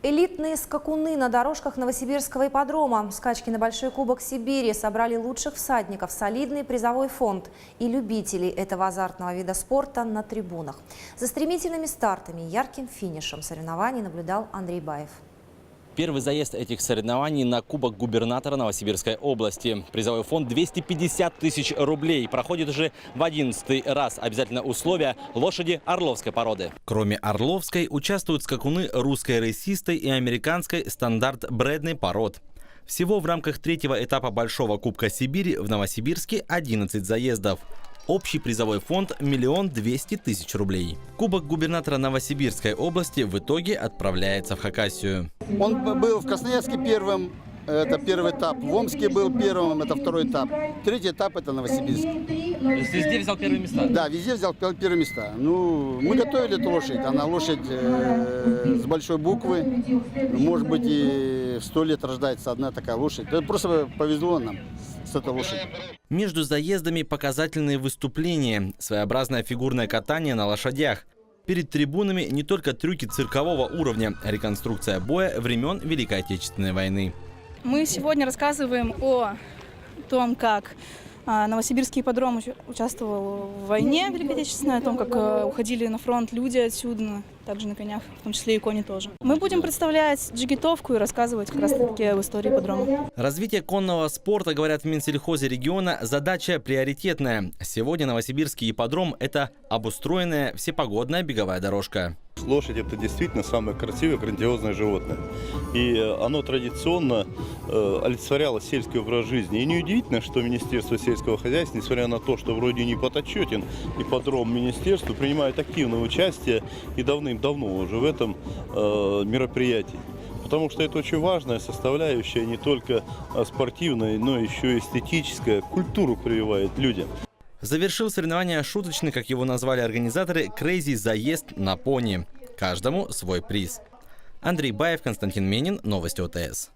Элитные скакуны на дорожках Новосибирского ипподрома. Скачки на Большой Кубок Сибири собрали лучших всадников, солидный призовой фонд и любителей этого азартного вида спорта на трибунах. За стремительными стартами и ярким финишем соревнований наблюдал Андрей Баев. Первый заезд этих соревнований на Кубок губернатора Новосибирской области. Призовой фонд 250 тысяч рублей. Проходит уже в 11-й раз. Обязательно условия – лошади орловской породы. Кроме орловской, участвуют скакуны русской рысистой и американской стандарт-бредной пород. Всего в рамках третьего этапа Большого Кубка Сибири в Новосибирске 11 заездов. Общий призовой фонд – 1 200 000 рублей. Кубок губернатора Новосибирской области в итоге отправляется в Хакасию. Он был в Красноярске первым, это первый этап. В Омске был первым, это второй этап. Третий этап – это Новосибирск. То есть везде взял первые места? Да, везде взял первые места. Ну, мы готовили эту лошадь. Она лошадь с большой буквы. Может быть, и в 100 лет рождается одна такая лошадь. Это просто повезло нам с этой лошадью. Между заездами показательные выступления, своеобразное фигурное катание на лошадях. Перед трибунами не только трюки циркового уровня, реконструкция боя времен Великой Отечественной войны. Мы сегодня рассказываем о том, как Новосибирский ипподром участвовал в войне Великой Отечественной, о том, как уходили на фронт люди отсюда, также на конях, в том числе и кони тоже. Мы будем представлять джигитовку и рассказывать как раз-таки об истории ипподрома. Развитие конного спорта, говорят в Минсельхозе региона, задача приоритетная. Сегодня Новосибирский ипподром – это обустроенная всепогодная беговая дорожка. Лошадь – это действительно самое красивое, грандиозное животное. И оно традиционно олицетворяло сельский образ жизни. И неудивительно, что Министерство сельского хозяйства, несмотря на то, что вроде не подотчетен ипподром министерству, принимает активное участие и давным-давно уже в этом мероприятии. Потому что это очень важная составляющая, не только спортивная, но еще и эстетическая, культуру прививает людям. Завершил соревнование шуточный, как его назвали организаторы, крейзи заезд на пони. Каждому свой приз. Андрей Баев, Константин Менин, Новости ОТС.